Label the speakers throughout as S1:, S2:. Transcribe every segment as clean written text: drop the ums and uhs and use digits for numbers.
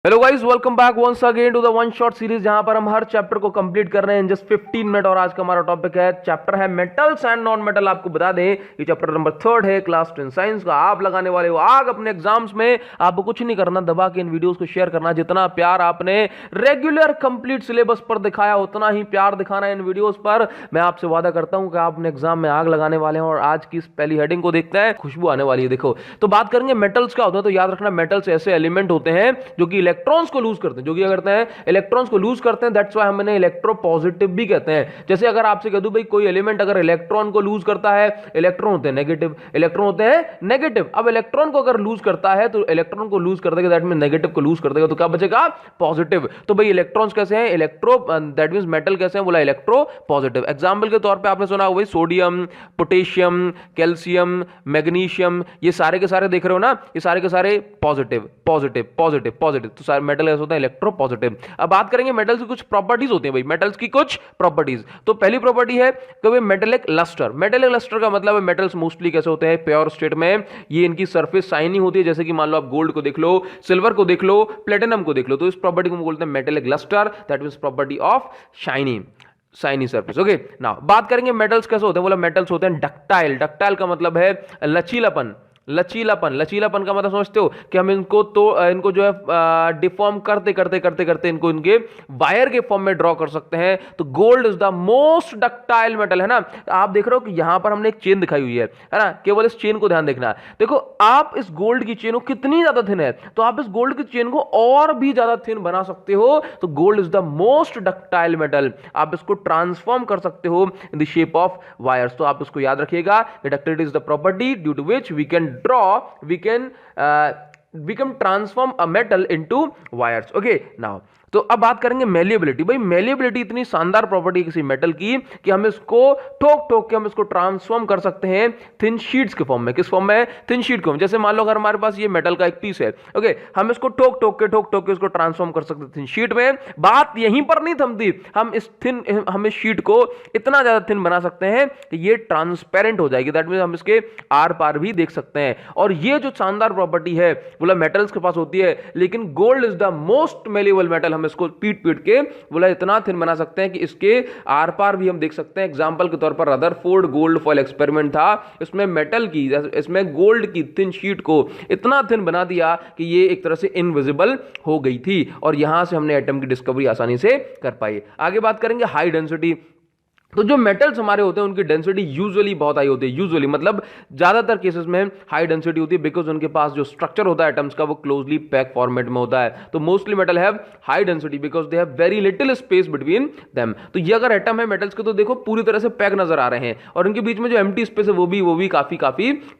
S1: Hello guys, welcome back once again to the one shot series, जहां पर हम हर chapter को कंप्लीट कर रहे हैं इन जस्ट 15 मिनट। और आज का हमारा टॉपिक है, चैप्टर है मेटल्स एंड नॉन मेटल। आपको बता दें ये चैप्टर नंबर 3 है क्लास 10 साइंस का। आप लगाने वाले हो आग अपने एग्जाम्स में। आपको कुछ नहीं करना, दबा के इन वीडियोस को शेयर करना। जितना प्यार आपने रेगुलर कंप्लीट सिलेबस पर दिखाया उतना ही प्यार दिखाना इन वीडियोस पर। मैं आपसे वादा करता हूं कि आप अपने एग्जाम में आग लगाने वाले हैं। और आज की इस पहली हेडिंग को देखते हैं, खुशबू आने वाली है। देखो, तो बात करेंगे मेटल्स क्या होता है। तो याद रखना, मेटल्स ऐसे एलिमेंट होते हैं जो कि इलेक्ट्रॉन्स को लूज करते हैं। जो कि क्या करते हैं, इलेक्ट्रॉन्स को लूज करते हैं। दैट्स व्हाई हम इन्हें इलेक्ट्रोपॉजिटिव भी कहते हैं। जैसे अगर आपसे कह दूं भाई कोई एलिमेंट अगर इलेक्ट्रॉन को लूज करता है, इलेक्ट्रॉन होते हैं नेगेटिव, इलेक्ट्रॉन होते हैं नेगेटिव। अब इलेक्ट्रॉन को अगर लूज करता है तो इलेक्ट्रॉन को लूज कर देगा, दैट मीन नेगेटिव को लूज कर देगा, तो क्या बचेगा, पॉजिटिव। तो भाई इलेक्ट्रॉन्स कैसे हैं, इलेक्ट्रो, दैट मीन मेटल कैसे हैं, बोला इलेक्ट्रो पॉजिटिव। एग्जांपल के तौर पे आपने सुना होगा सोडियम, पोटेशियम, कैल्शियम, मैग्नीशियम, ये सारे के सारे देख रहे हो ना, ये सारे के सारे पॉजिटिव पॉजिटिव पॉजिटिव पॉजिटिव। तो सारे मेटल ऐसे होते हैं इलेक्ट्रो पॉजिटिव। अब बात करेंगे मेटल्स की कुछ प्रॉपर्टीज होती हैं भाई, मेटल्स की कुछ प्रॉपर्टीज। तो पहली प्रॉपर्टी है कि भाई मेटेलिक लस्टर। मेटेलिक लस्टर का मतलब है मेटल्स मोस्टली कैसे होते हैं, प्योर स्टेट में ये इनकी सरफेस शाइनी होती है। जैसे कि मान लो आप गोल्ड को देख लो, सिल्वर को देख लो, प्लेटिनम को देख लो, तो इस प्रॉपर्टी को बोलते हैं metallic lustre. That means property of shiny surface. Okay, now बात करेंगे मेटल्स कैसे होते हैं। बोला मेटल्स होते हैं डक्टाइल। डक्टाइल का मतलब है लचीलापन। लचीलापन, लचीलापन का मतलब समझते हो कि हम इनको तो इनको जो है डिफॉर्म करते करते करते करते इनको इनके वायर के फॉर्म में ड्रॉ कर सकते हैं। तो gold is the most ductile metal, है ना। आप देख रहे हो कि यहां पर हमने एक चेन दिखाई हुई है ना। केवल इस चेन को ध्यान देखना। देखो, आप इस गोल्ड की चेन को कितनी ज्यादा थिन है, तो आप इस गोल्ड की चेन को और भी ज्यादा थिन बना सकते हो। तो gold is the most ductile metal. आप इसको ट्रांसफॉर्म कर सकते हो in the shape of wires. तो आप इसको याद रखिएगा, ductility is the property due to which we can draw we can transform a metal into wires. Okay, now तो अब बात करेंगे मेलिएबिलिटी। भाई मेलिएबिलिटी इतनी शानदार प्रॉपर्टी किसी मेटल की कि हम इसको ठोक ठोक के हम इसको ट्रांसफॉर्म कर सकते हैं थिन शीट्स के फॉर्म में। किस फॉर्म में, थिन शीट के। जैसे मान लो अगर हमारे पास ये मेटल का एक पीस है, ओके, हम इसको ठोक ठोक के इसको ट्रांसफॉर्म कर सकते हैं थिन शीट में। बात यहीं पर नहीं थमती, हम इस शीट को इतना ज्यादा थिन बना सकते हैं कि ये ट्रांसपेरेंट हो जाएगी। दैट मीन हम इसके आर पार भी देख सकते हैं। और ये जो शानदार प्रॉपर्टी है बोला मेटल्स के पास होती है। लेकिन gold is the most malleable metal. हम इसको पीट पीट के बोला इतना थिन बना सकते हैं कि इसके आर पार भी हम देख सकते हैं। एग्जांपल के तौर पर रदरफोर्ड गोल्ड फॉयल एक्सपेरिमेंट था, इसमें मेटल की, इसमें गोल्ड की थिन शीट को इतना थिन बना दिया कि ये एक तरह से इनविजिबल हो गई थी। और यहां से हमने एटम की डिस्कवरी आसानी से कर पाई। आगे बात करेंगे हाई डेंसिटी। तो जो मेटल्स हमारे होते हैं उनकी डेंसिटी यूजुअली बहुत हाई होती है। यूजुअली मतलब ज्यादातर केसेस में हाई डेंसिटी होती है, बिकॉज उनके पास जो स्ट्रक्चर होता है एटम्स का वो क्लोजली पैक फॉर्मेट में होता है। तो mostly metal have high density because they have very little space between them. तो ये अगर एटम है मेटल्स के, तो देखो पूरी तरह से पैक नजर आ रहे हैं, और इनके बीच में जो एम्प्टी स्पेस है वो भी काफी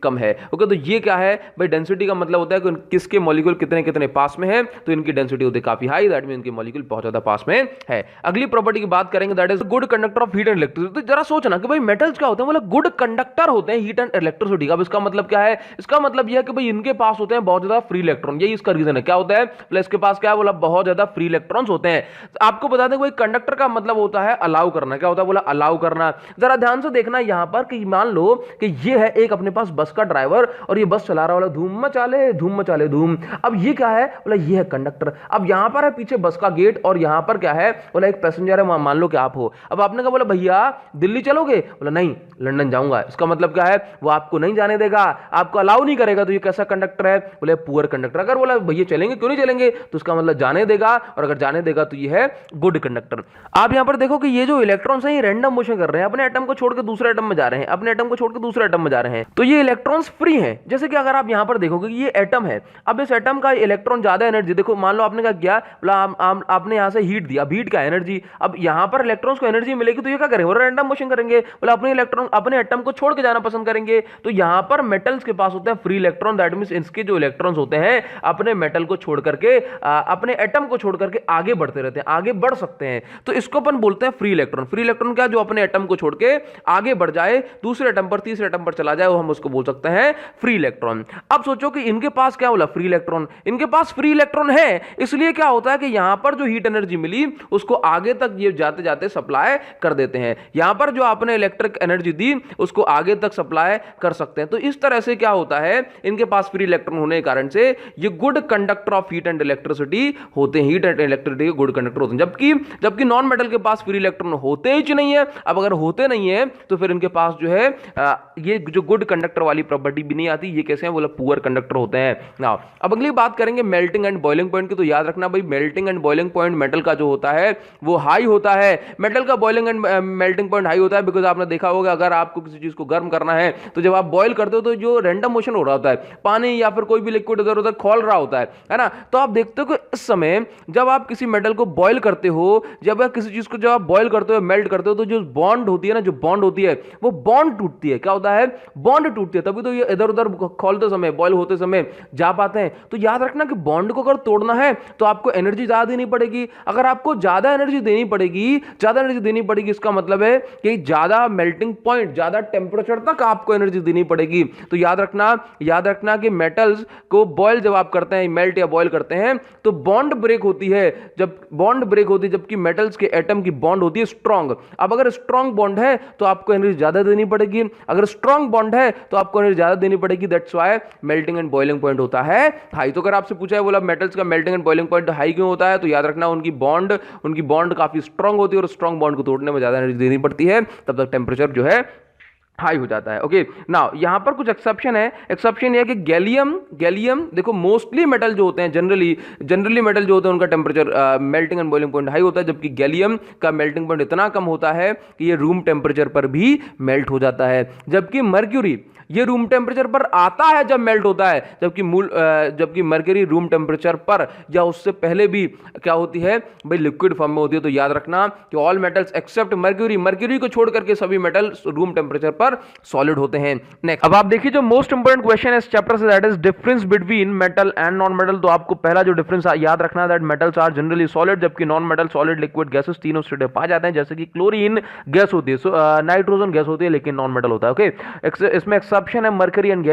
S1: कम है। ओके, तो ये क्या है भाई, डेंसिटी का मतलब होता है कि किसके मॉलिक्यूल कितने कितने पास में है। तो इनकी डेंसिटी होती है काफी हाई, दैट मीन इनके मॉलिक्यूल बहुत ज्यादा पास में है। अगली प्रॉपर्टी की बात करेंगे, that is good conductor of heat and electricity. जरा सोचना कि भाई मेटल्स क्या होते हैं, मतलब गुड कंडक्टर होते हैं हीट एंड इलेक्ट्रिसिटी का। अब इसका मतलब क्या है, इसका मतलब यह है कि भाई इनके पास होते हैं बहुत ज्यादा फ्री इलेक्ट्रॉन। यही इसका रीजन है। क्या होता है, प्लस इसके पास क्या है, बोला बहुत ज्यादा फ्री इलेक्ट्रॉन्स होते हैं। तो आपको बता दें भाई कंडक्टर का मतलब होता है अलाउ करना। क्या होता है, बोला अलाउ करना। जरा ध्यान से देखना यहां पर कि मान लो कि ये है एक अपने पास बस का ड्राइवर, और ये बस चला रहा वाला धूम मचाले धूम मचाले धूम। अब ये क्या है, बोला ये है कंडक्टर। अब यहां पर है पीछे बस का गेट, और यहां पर क्या है, बोला एक पैसेंजर है, मान लो कि आप हो। अब आपने कहा बोला भैया दिल्ली चलोगे, बोला नहीं लंदन जाऊंगा। इसका मतलब क्या है, वो आपको नहीं जाने देगा, आपको अलाउ नहीं करेगा। तो ये कैसा कंडक्टर है, बोले पुअर कंडक्टर। अगर बोला भैया चलेंगे, क्यों नहीं चलेंगे, तो उसका मतलब जाने देगा, और अगर जाने देगा तो ये है गुड कंडक्टर। आप यहां पर देखो कि ये जो इलेक्ट्रॉन्स हैं ये रैंडम मोशन कर रहे हैं, अपने एटम को छोड़ के दूसरे एटम में जा रहे हैं, अपने एटम को छोड़ के दूसरे एटम में जा रहे हैं। तो ये इलेक्ट्रॉन्स फ्री हैं। जैसे कि अगर आप यहां पर देखोगे कि ये एटम है, अब इस एटम का इलेक्ट्रॉन ज्यादा एनर्जी, देखो मान लो आपने क्या किया, बोला आपने यहां से हीट दिया, हीट का एनर्जी। अब यहां पर इलेक्ट्रॉन्स को एनर्जी मिलेगी, तो ये क्या करेंगे, रैंडम मोशन करेंगे, बोला अपने इलेक्ट्रॉन अपने एटम को छोड़ के जाना पसंद करेंगे। तो यहां पर मेटल्स के पास होते हैं फ्री इलेक्ट्रॉन। दैट मींस इसके जो इलेक्ट्रॉन्स होते हैं अपने मेटल को छोड़ करके, अपने एटम को छोड़ करके आगे बढ़ते रहते हैं, आगे बढ़ सकते हैं। तो इसको अपन बोलते हैं फ्री इलेक्ट्रॉन। फ्री इलेक्ट्रॉन क्या, जो अपने एटम को छोड़ के आगे बढ़ जाए, दूसरे एटम पर तीसरे एटम पर चला जाए, वो हम उसको बोल सकते हैं फ्री इलेक्ट्रॉन। अब सोचो कि इनके पास क्या बोला, फ्री इलेक्ट्रॉन। इनके पास फ्री इलेक्ट्रॉन है, इसलिए क्या होता है कि यहां पर जो हीट एनर्जी मिली उसको आगे तक ये जाते जाते सप्लाई कर देते हैं। हैं। यहां पर जो आपने इलेक्ट्रिक एनर्जी दी उसको आगे तक सप्लाई कर सकते हैं। तो इस तरह से क्या होता है, इनके पास फ्री इलेक्ट्रॉन होने के कारण से ये good conductor of heat and electricity होते हैं, हीट एंड इलेक्ट्रिसिटी के गुड कंडक्टर होते हैं। जबकि नॉन मेटल के पास फ्री इलेक्ट्रॉन होते ही नहीं है। अब अगर होते नहीं है तो फिर इनके पास जो है ये जो गुड कंडक्टर वाली प्रॉपर्टी भी नहीं आती। ये कैसे हैं, बोला पुअर कंडक्टर होते हैं। नाउ अब अगली बात करेंगे मेल्टिंग एंड बॉइलिंग पॉइंट की। तो याद रखना भाई, melting and boiling point metal का जो होता है वो हाई होता है। मेटल का boiling and melting point high होता है बिकॉज आपने देखा होगा अगर आपको किसी चीज को गर्म करना है तो जब आप बॉयल करते हो तो जो रैंडम मोशन हो रहा होता है, पानी या फिर कोई भी लिक्विड इधर उधर खोल रहा होता है ना। तो आप देखते हो कि इस समय जब आप किसी मेटल को बॉयल करते हो, जब आप किसी चीज को जब आप बॉयल करते हो, मेल्ट करते हो, तो जो बॉन्ड होती है ना, जो बॉन्ड होती है वो बॉन्ड टूटती है। क्या होता है, बॉन्ड टूटती है, तभी तो ये इधर उधर खोलते समय, बॉयल होते समय जा पाते हैं। तो याद रखना कि बॉन्ड को अगर तोड़ना है तो आपको एनर्जी ज्यादा देनी पड़ेगी। अगर आपको ज्यादा एनर्जी देनी पड़ेगी, इसका मतलब है कि ज्यादा मेल्टिंग पॉइंट, ज्यादा टेंपरेचर तक आपको एनर्जी देनी पड़ेगी। तो याद रखना कि मेटल्स को बॉयल जब आप करते हैं, मेल्ट या बॉयल करते हैं, तो बॉन्ड ब्रेक होती है। जब बॉन्ड ब्रेक होती है, जबकि मेटल्स के एटम की बॉन्ड होती है स्ट्रांग। अब अगर स्ट्रांग बॉन्ड है तो आपको एनर्जी ज्यादा देनी पड़ेगी, अगर स्ट्रांग बॉन्ड है तो आपको एनर्जी ज्यादा देनी पड़ेगी। That's why melting and boiling point होता है हाई। तो अगर आपसे पूछा है बोला मेटल्स का melting and boiling point high क्यों होता है, तो याद रखना उनकी बॉन्ड काफी स्ट्रांग होती है और स्ट्रांग बॉन्ड को तोड़ने में ज्यादा एनर्जी देनी पड़ती है, तब तक टेंपरेचर जो है हाई हो जाता है। ओके, नाउ यहां पर कुछ एक्सेप्शन है। एक्सेप्शन ये है कि गैलियम देखो, मोस्टली मेटल जो होते हैं, जनरली मेटल जो होते हैं उनका temperature melting and boiling point high होता है, जबकि गैलियम का मेल्टिंग पॉइंट इतना कम होता है कि ये रूम टेम्परेचर पर भी मेल्ट हो जाता है। जबकि मर्क्यूरी ये रूम टेम्परेचर पर आता है जब मेल्ट होता है, जबकि मर्क्यूरी रूम टेम्परेचर पर या उससे पहले भी क्या होती है भाई, लिक्विड फॉर्म में होती है। तो याद रखना कि ऑल मेटल्स एक्सेप्ट मर्क्यूरी को छोड़ करके सभी मेटल रूम टेम्परेचर पर सॉलिड होते हैं। नेक्स्ट, अब आप देखिए जो मोस्ट इंपोर्टेंट क्वेश्चन है इस चैप्टर से, that is difference between metal and non metal. तो आपको पहला जो डिफरेंस याद रखना है, that metals are generally solid, जबकि non metal solid, liquid, gases तीनों स्टेट में पाए जाते हैं। जैसे कि क्लोरीन गैस होती है, नाइट्रोजन गैस होती है, लेकिन नॉन मेटल होता है। ओके, इसमें एक्सेप्शन है मर्क्यूरी एंड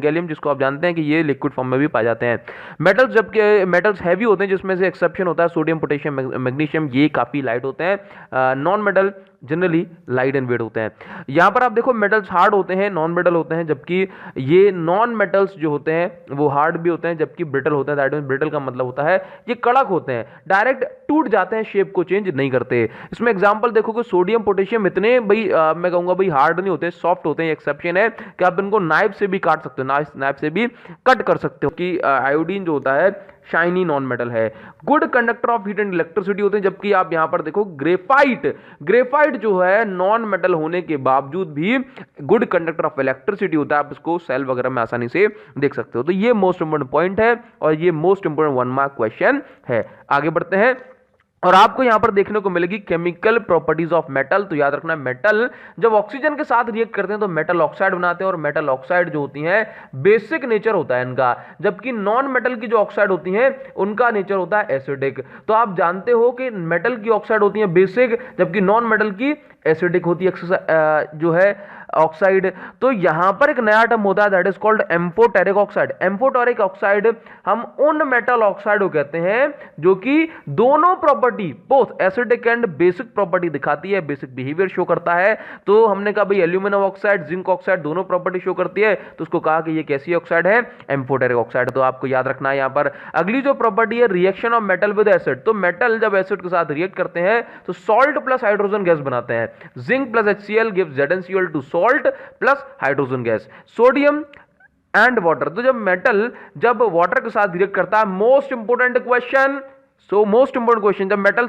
S1: गैलियम, जिसको आप जानते हैं कि ये लिक्विड फॉर्म में भी पाए जाते हैं। मेटल्स, जबकि मेटल्स हैवी होते हैं, जिसमें से एक्सेप्शन होता है सोडियम, पोटेशियम, मैग्नीशियम, ये काफी लाइट होते हैं। Non metal generally light and wet होते हैं। यहां पर आप देखो मेटल्स हार्ड होते हैं, नॉन मेटल होते हैं, जबकि ये नॉन मेटल्स जो होते हैं वो हार्ड भी होते हैं, जबकि ब्रिटल होते हैं। दैट मींस ब्रिटल का मतलब होता है ये कड़क होते हैं, डायरेक्ट टूट जाते हैं, शेप को चेंज नहीं करते। इसमें एग्जांपल देखो कि सोडियम, पोटेशियम इतने भाई मैं कहूंगा भाई हार्ड नहीं होते, सॉफ्ट होते हैं। एक्सेप्शन है कि आप इनको नाइफ से भी काट सकते हो, नाइफ से भी कट कर सकते हो। कि आयोडीन जो होता है शाइनी नॉन मेटल है, good conductor of heat and electricity होते हैं। जबकि आप यहां पर देखो ग्रेफाइट जो है नॉन मेटल होने के बावजूद भी गुड कंडक्टर ऑफ इलेक्ट्रिसिटी होता है। आप इसको सेल वगैरह में आसानी से देख सकते हो। तो ये मोस्ट इंपोर्टेंट पॉइंट है और ये मोस्ट इंपोर्टेंट 1 मार्क क्वेश्चन है। आगे बढ़ते हैं और आपको यहां पर देखने को मिलेगी केमिकल प्रॉपर्टीज ऑफ मेटल। तो याद रखना, मेटल जब ऑक्सीजन के साथ रिएक्ट करते हैं तो मेटल ऑक्साइड बनाते हैं, और मेटल ऑक्साइड जो होती हैं बेसिक नेचर होता है इनका, जबकि नॉन मेटल की जो ऑक्साइड होती हैं उनका नेचर होता है एसिडिक। तो आप जानते हो कि मेटल की ऑक्साइड होती है बेसिक, जबकि नॉन मेटल की एसिडिक होती है जो है ऑक्साइड। तो यहां पर एक नया टर्म होता है, that is called amphoteric oxide. Amphoteric oxide हम उन मेटल ऑक्साइड को कहते हैं जो कि दोनों property, both acidic and basic property दिखाती है, बेसिक बिहेवियर शो करता है। तो हमने कहा भाई एल्यूमिनियम ऑक्साइड, जिंक ऑक्साइड दोनों प्रॉपर्टी शो करती है, तो उसको कहा कि ये कैसी ऑक्साइड है, एम्फोटेरिक ऑक्साइड। तो आपको याद रखना है यहां पर अगली जो प्रॉपर्टी है, reaction of metal with acid. तो मेटल जब एसिड के साथ रिएक्ट करते हैं तो सॉल्ट प्लस हाइड्रोजन गैस बनाते हैं। Zinc plus HCl gives ZnCl two salt plus hydrogen gas. Sodium and water, तो जब वाटर के साथ रिएक्ट करता है, most important question, most important question, जब मेटल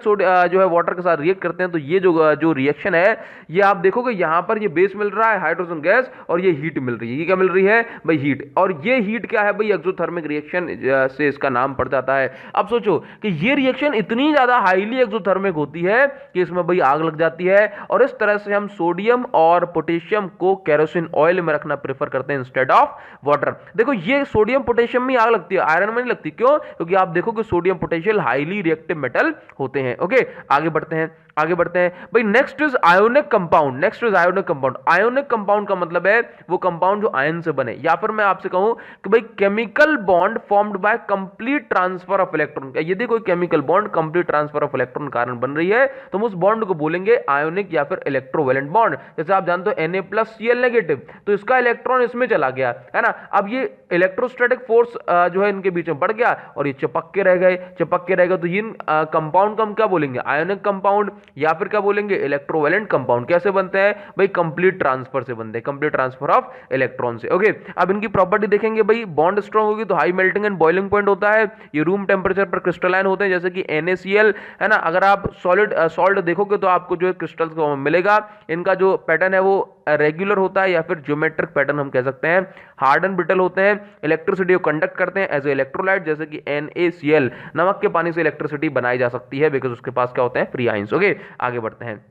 S1: जो है वाटर के साथ रिएक्ट करते हैं तो ये जो रिएक्शन है, ये आप देखोगे यहां पर ये बेस मिल रहा है हाइड्रोजन गैस और ये हीट मिल रही है। ये क्या मिल रही है भाई, हीट। और ये हीट क्या है भाई, एक्सोथर्मिक रिएक्शन से इसका नाम पड़ जाता है। अब सोचो कि ये रिएक्शन इतनी ज्यादा हाईली एक्सोथर्मिक होती है कि इसमें भाई आग लग जाती है, और इस तरह से हम सोडियम और पोटेशियम को केरोसिन ऑयल में रखना प्रेफर करते हैं इंस्टेड ऑफ वाटर। देखो ये सोडियम पोटेशियम में आग लगती है, आयरन में नहीं लगती। क्यों? क्योंकि आप देखो कि sodium potassium highly reactive metal होते हैं। ओके, आगे बढ़ते हैं, आगे बढ़ते हैं भाई। Next is ionic compound. Next is ionic compound. Ionic compound का मतलब है वो कंपाउंड जो आयन से बने, या फिर मैं आपसे कहूं कि भाई chemical bond formed by complete transfer of electron. यदि कोई chemical bond complete transfer of electron कारण बन रही है तो हम उस बॉन्ड को बोलेंगे आयोनिक या फिर इलेक्ट्रोवैलेंट बॉन्ड। जैसे आप जानते हो Na+Cl नेगेटिव, तो इसका इलेक्ट्रॉन इसमें चला गया है ना, अब ये इलेक्ट्रोस्टैटिक फोर्स जो है इनके बीच में बढ़ गया और ये चिपक के रह गए, चिपक के रह गए, तो इन कंपाउंड को हम क्या बोलेंगे, आयोनिक कंपाउंड, या फिर क्या बोलेंगे, इलेक्ट्रोवैलेंट कंपाउंड। कैसे बनते हैं भाई, कंप्लीट ट्रांसफर से बनते हैं, कंप्लीट ट्रांसफर ऑफ इलेक्ट्रॉन से। ओके, अब इनकी प्रॉपर्टी देखेंगे भाई। बॉन्ड स्ट्रांग होगी तो high melting and boiling point होता है, ये रूम टेम्परेचर पर क्रिस्टलाइन होते हैं, जैसे कि NaCl है ना। अगर आप सॉलिड सॉल्ट देखोगे तो आपको जो क्रिस्टल्स को मिलेगा, इनका जो पैटर्न है वो रेगुलर होता है या फिर ज्योमेट्रिक पैटर्न हम कह सकते हैं। हार्ड एंड ब्रिटल होते हैं, इलेक्ट्रिसिटी को कंडक्ट करते हैं एज ए इलेक्ट्रोलाइट, जैसे कि NaCl। नमक के पानी से इलेक्ट्रिसिटी बनाई जा सकती है बिकॉज उसके पास क्या होते हैं, फ्री आयंस। ओके, आगे बढ़ते हैं।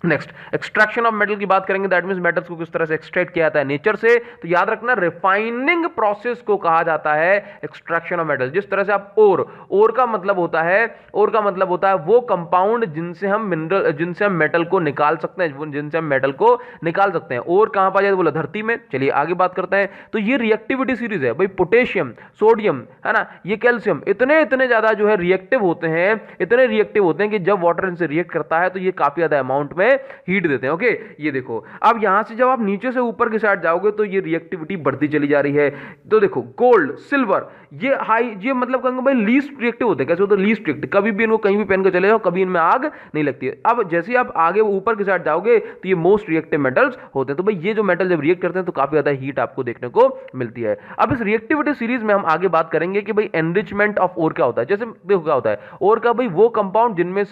S1: नेक्स्ट, एक्सट्रैक्शन ऑफ मेटल की बात करेंगे, दैट मींस मेटल्स को किस तरह से एक्सट्रैक्ट किया जाता है नेचर से। तो याद रखना, रिफाइनिंग प्रोसेस को कहा जाता है एक्सट्रैक्शन ऑफ मेटल। जिस तरह से आप ओर का मतलब होता है, ओर का मतलब होता है वो कंपाउंड जिनसे हम मिनरल, जिनसे हम मेटल को निकाल सकते हैं, जिनसे हम मेटल को निकाल सकते हैं। ओर कहां पाया जाता है, बोला धरती में। चलिए आगे बात करते हैं। तो ये रिएक्टिविटी सीरीज है भाई, पोटेशियम, सोडियम है ना, ये कैल्शियम, इतने इतने ज्यादा जो है रिएक्टिव होते हैं, इतने रिएक्टिव होते हैं कि जब वाटर इनसे रिएक्ट करता है तो ये काफी ज्यादा अमाउंट में हीट देते हैं। ओके, ये देखो, अब यहां से जब आप नीचे से ऊपर की साइड जाओगे तो ये रिएक्टिविटी बढ़ती चली जा रही है। तो देखो, गोल्ड, सिल्वर, ये हाई, ये मतलब कहेंगे भाई लीस्ट रिएक्टिव होते हैं। कैसे होते हैं, लीस्ट रिएक्टिव, कभी भी इनको कहीं भी पहन कर चले जाओ, कभी इनमें आग नहीं लगती है। अब जैसे ही आप आगे ऊपर की साइड जाओगे तो ये मोस्ट रिएक्टिव मेटल्स होते हैं। तो भाई ये जो मेटल जब रिएक्ट करते हैं तो काफी ज्यादा हीट आपको देखने को मिलती है। अब इस रिएक्टिविटी सीरीज में हम आगे बात करेंगे कि भाई एनरिचमेंट ऑफ ओर क्या होता है। जैसे देखो क्या होता है, ओर का भाई वो कंपाउंड जिनमें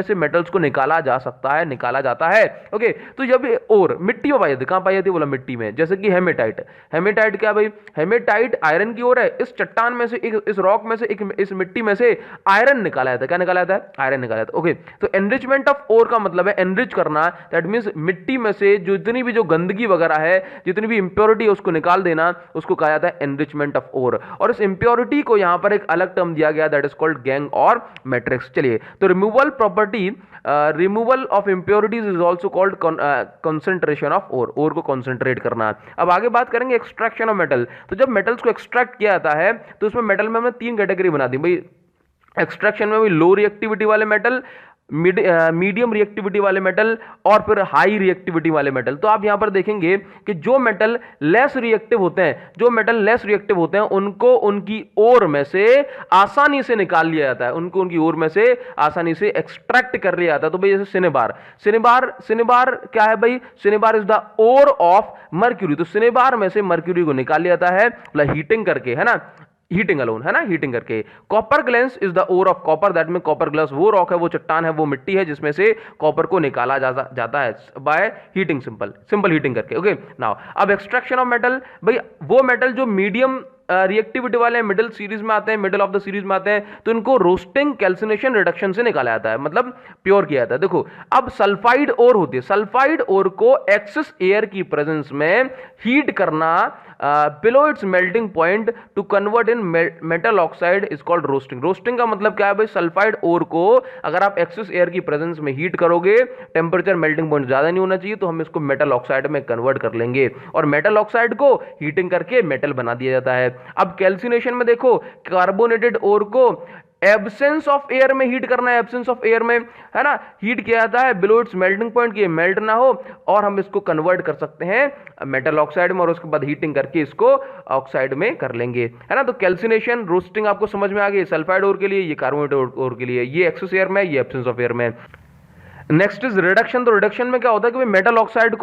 S1: से मेटल्स को निकाला जा सकता है, निकाला जाता है। ओके, तो जब ओर मिट्टी में पाई जाती है, कहां पाई जाती है, बोला मिट्टी में, जैसे कि हेमेटाइट। हेमेटाइट क्या भाई, हेमेटाइट आयरन की ओर है। इस चट्टान में से, इस रॉक में से, इस मिट्टी में से आयरन निकाला जाता है। क्या निकाला जाता है, आयरन निकाला जाता है। ओके, तो एनरिचमेंट ऑफ ओर का मतलब है एनरिच करना, दैट मींस मिट्टी में से जितनी भी जो गंदगी वगैरह है, जितनी भी इंप्योरिटी है उसको निकाल देना, उसको कहा जाता है एनरिचमेंट ऑफ ओर। और इस इंप्योरिटी को यहां पर एक अलग टर्म दिया गया, दैट इज कॉल्ड गैंग और मैट्रिक्स। चलिए, तो removal property, removal of impurities is also called concentration of ore को कंसंट्रेट करना। अब आगे बात करेंगे एक्सट्रैक्शन ऑफ मेटल। तो जब मेटल्स को एक्सट्रैक्ट किया जाता है तो उसमें मेटल में हमने 3 कैटेगरी बना दी भाई। एक्सट्रैक्शन में भी लो रिएक्टिविटी वाले मेटल, मीडियम रिएक्टिविटी वाले मेटल और फिर हाई रिएक्टिविटी वाले मेटल। तो आप यहां पर देखेंगे कि जो मेटल लेस रिएक्टिव होते हैं, जो मेटल लेस रिएक्टिव होते हैं उनको उनकी ओर में से आसानी से निकाल लिया जाता है, उनको उनकी ओर में से आसानी से एक्सट्रैक्ट कर लिया जाता है। तो भाई जैसे सिनेबार क्या है भाई, cinnabar is the ore of mercury. तो सिनेबार में से मर्क्यूरी को निकाल लिया जाता है हीटिंग करके, है ना, हीटिंग अलोन, है ना, हीटिंग करके। Copper glance is the ore of copper, that mean copper glass वो रॉक है, वो चट्टान है, वो मिट्टी है जिसमें से कॉपर को निकाला जाता है बाय हीटिंग, सिंपल हीटिंग करके। ओके, नाउ अब एक्सट्रैक्शन ऑफ मेटल, भाई वो मेटल जो मीडियम रिएक्टिविटी वाले मिडिल सीरीज में आते हैं, मिडिल ऑफ द सीरीज में आते हैं, तो इनको रोस्टिंग, कैल्सिनेशन, रिडक्शन से निकाला जाता है, मतलब प्योर किया जाता है। देखो, अब सल्फाइड ओर होती है, सल्फाइड ओर को एक्सेस एयर की प्रेजेंस में हीट करना below it's melting point two convert in metal oxide is called roasting. Roasting का मतलब क्या है भाई, सल्फाइड ओर को अगर आप एक्सेस एयर की प्रेजेंस में हीट करोगे, टेम्परेचर मेल्टिंग पॉइंट ज्यादा नहीं होना चाहिए, तो हम इसको मेटल ऑक्साइड में कन्वर्ट कर लेंगे और मेटल ऑक्साइड को हीटिंग करके मेटल बना दिया जाता है। अब कैल्सिनेशन में देखो, कार्बोनेटेड ओर को एब्सेंस ऑफ एयर में हीट करना है, एब्सेंस ऑफ एयर में, है ना, हीट किया जाता है बिलो इट्स मेल्टिंग पॉइंट, कि मेल्ट ना हो, और हम इसको कन्वर्ट कर सकते हैं मेटल ऑक्साइड में और उसके बाद हीटिंग करके इसको ऑक्साइड में कर लेंगे, है ना। तो कैल्सिनेशन, रोस्टिंग आपको समझ में आ गई, सल्फाइड ओर के लिए, ये कार्बोनेटेड ओर के लिए, ये एक्सेस एयर में, ये एब्सेंस ऑफ एयर में। Next is reduction. तो रिडक्शन में क्या होता है कि मेटल ऑक्साइड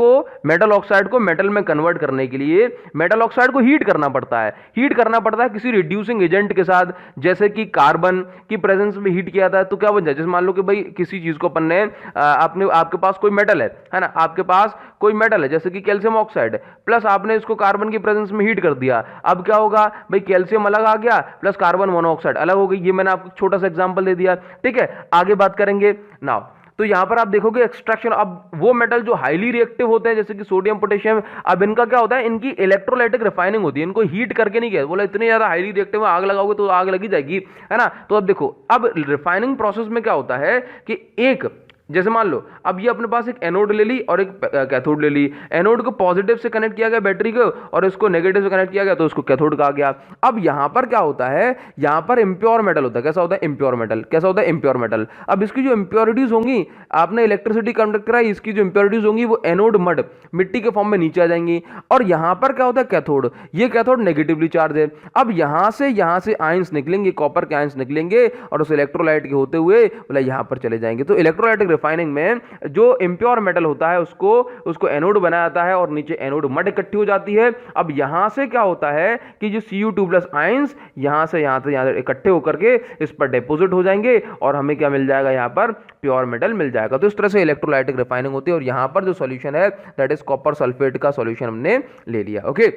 S1: को मेटल में कन्वर्ट करने के लिए मेटल ऑक्साइड को हीट करना पड़ता है किसी रिड्यूसिंग एजेंट के साथ, जैसे कि कार्बन की प्रेजेंस में हीट किया था। तो क्या बन जाए, जैसे मान लो कि भाई किसी चीज को अपन ने आपके पास कोई मेटल है ना, आपके पास कोई मेटल है जैसे कि कैल्शियम ऑक्साइड, प्लस आपने इसको कार्बन की प्रेजेंस में हीट कर दिया। अब क्या होगा भाई, कैल्शियम अलग आ गया प्लस कार्बन मोनोऑक्साइड अलग हो गई। ये मैंने आपको छोटा सा एग्जांपल दे दिया, ठीक है। आगे बात करेंगे नाउ। तो यहां पर आप देखोगे एक्सट्रैक्शन, अब वो मेटल जो हाईली रिएक्टिव होते हैं जैसे कि सोडियम पोटेशियम, अब इनका क्या होता है, इनकी इलेक्ट्रोलाइटिक रिफाइनिंग होती है, इनको हीट करके नहीं किया, बोला इतने ज्यादा हाईली रिएक्टिव आग लगाओगे तो आग लगी जाएगी, है ना। तो अब देखो, अब रिफाइनिंग प्रोसेस में क्या होता है कि एक, जैसे मान लो अब ये अपने पास एक एनोड ले ली और एक कैथोड ले ली, एनोड को पॉजिटिव से कनेक्ट किया गया बैटरी को और इसको नेगेटिव से कनेक्ट किया गया तो उसको कैथोड कहा गया। अब यहां पर क्या होता है, यहां पर इंप्योर मेटल होता है, कैसा होता है, इंप्योर मेटल, कैसा होता है, इंप्योर मेटल। अब इसकी जो इंप्योरिटीज होंगी, आपने इलेक्ट्रिसिटी कंडक्ट कराई, इसकी जो इंप्योरिटीज होंगी वो एनोड मड मिट्टी के फॉर्म में नीचे आ जाएंगी, और यहां पर क्या होता है, कैथोड, ये कैथोड नेगेटिवली चार्ज है। अब यहां से आयंस निकलेंगे, कॉपर के आयंस निकलेंगे और उस इलेक्ट्रोलाइट के होते हुए बोला यहां पर चले जाएंगे। तो इलेक्ट्रोलाइटिक रिफाइनिंग में जो इंप्योर मेटल होता है उसको एनोड बनाया जाता है और नीचे एनोड मड इकट्ठी हो जाती है। अब यहां से क्या होता है कि जो Cu2+ आयंस यहां से इकट्ठे होकर के इस पर डिपॉजिट हो जाएंगे और हमें क्या मिल जाएगा, यहां पर प्योर मेटल मिल जाएगा। तो इस तरह से इलेक्ट्रोलाइटिक रिफाइनिंग होती है और यहां पर जो सॉल्यूशन है दैट इज कॉपर सल्फेट का सॉल्यूशन हमने ले लिया। Okay,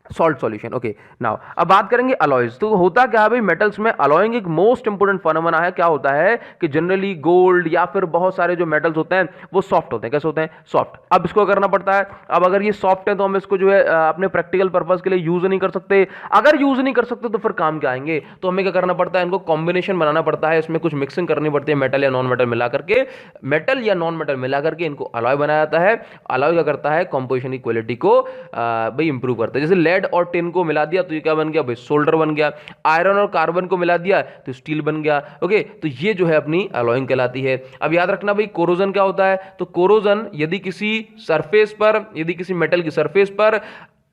S1: salt solution. Okay, now अब बात करेंगे अलॉयज। तो होता क्या है भाई, मेटल्स में अलॉइंग एक मोस्ट इंपोर्टेंट फेनोमेना है। क्या होता है कि जनरली गोल्ड या फिर बहुत सारे जो मेटल्स होते हैं वो सॉफ्ट होते हैं। कैसे होते हैं, सॉफ्ट। अब इसको करना पड़ता है, अब अगर ये सॉफ्ट है तो हम इसको जो है अपने प्रैक्टिकल पर्पज के लिए यूज नहीं कर सकते। अगर यूज नहीं कर सकते तो फिर काम क्या आएंगे, तो हमें क्या करना पड़ता है, इनको कॉम्बिनेशन बनाना पड़ता है, इसमें कुछ मिक्सिंग करनी पड़ती है, मेटल या नॉन मेटल मिला करके, मेटल या नॉन मेटल मिला करके इनको अलॉय बनाया जाता है। अलॉय क्या करता है, कंपोजिशन की क्वालिटी को भाई इंप्रूव करता है। जैसे लेड और टिन को मिला दिया तो ये क्या बन गया भाई, सोल्डर बन गया। आयरन और कार्बन को मिला दिया तो स्टील बन गया। ओके, तो ये जो है अपनी अलॉइंग कहलाती है। अब याद रखना भाई, कोरोजन क्या होता है, तो कोरोजन यदि किसी सरफेस पर, यदि किसी मेटल की सरफेस पर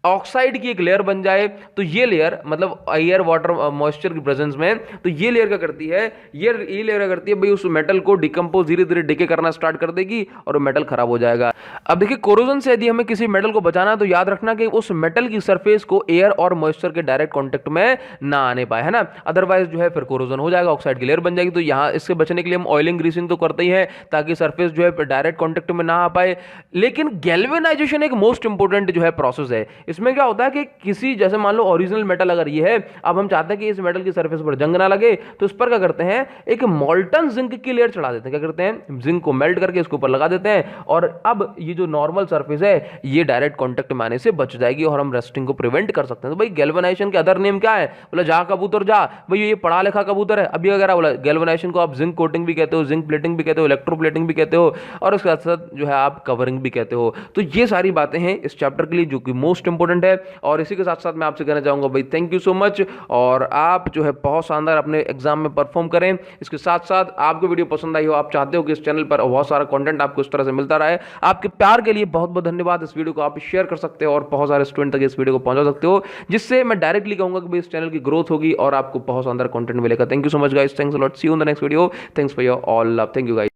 S1: ऑक्साइड की एक लेयर बन जाए तो ये लेयर, मतलब एयर वाटर मॉइस्चर की प्रेजेंस में, तो ये लेयर क्या करती है, ये लेयर क्या करती है भाई, उस मेटल को डिकम्पोज धीरे धीरे डिके करना स्टार्ट कर देगी और वो मेटल खराब हो जाएगा। अब देखिए, कोरोजन से यदि हमें किसी मेटल को बचाना है तो याद रखना कि उस मेटल की सरफेस को एयर और मॉइस्चर के डायरेक्ट कॉन्टेक्ट में ना आने पाए, है ना, अदरवाइज जो है फिर कोरोजन हो जाएगा, ऑक्साइड की लेयर बन जाएगी। तो यहाँ इससे बचने के लिए हम ऑयलिंग ग्रीसिंग तो करते ही हैं ताकि सरफेस जो है डायरेक्ट कॉन्टेक्ट में ना आ पाए। लेकिन गैल्वेनाइजेशन एक मोस्ट इंपोर्टेंट जो है प्रोसेस है। इसमें क्या होता है कि किसी, जैसे मान लो ओरिजिनल मेटल अगर ये है, अब हम चाहते हैं कि इस मेटल की सरफेस पर जंग ना लगे, तो इस पर क्या करते हैं, एक मॉल्टन जिंक की लेयर चढ़ा देते हैं। क्या करते हैं, जिंक को मेल्ट करके इसके ऊपर लगा देते हैं और अब ये जो नॉर्मल सरफेस है ये डायरेक्ट कांटेक्ट में आने से बच जाएगी और हम रस्टिंग को प्रिवेंट कर सकते हैं। तो भाई गैल्वेनाइजेशन के अदर नेम क्या है, बोला जा कबूतर जा, भाई ये पढ़ा लिखा कबूतर है। अभी अगर बोला गैल्वेनाइजेशन को आप जिंक कोटिंग भी कहते हो, जिंक प्लेटिंग भी कहते हो, इलेक्ट्रोप्लेटिंग भी कहते हो और उसके साथ साथ जो है आप कवरिंग भी कहते हो। तो ये सारी बातें हैं इस चैप्टर के लिए जो कि मोस्ट इंपोर्टेंट है। और इसी के साथ साथ मैं आपसे कहना चाहूंगा भाई थैंक यू सो मच, और आप जो है बहुत शानदार अपने एग्जाम में परफॉर्म करें। इसके साथ साथ आपको वीडियो पसंद आई हो, आप चाहते हो कि इस चैनल पर बहुत सारा कंटेंट आपको इस तरह से मिलता रहे, आपके प्यार के लिए बहुत बहुत धन्यवाद। इस वीडियो को आप शेयर कर सकते हो और बहुत सारे स्टूडेंट तक इस वीडियो को पहुंचा सकते हो, जिससे मैं डायरेक्टली कहूंगा कि भाई इस चैनल की ग्रोथ होगी और आपको बहुत शानदार कंटेंट मिलेगा। Thank you so much guys, thanks a lot, see you in the next video, thanks for your all love, thank you guys.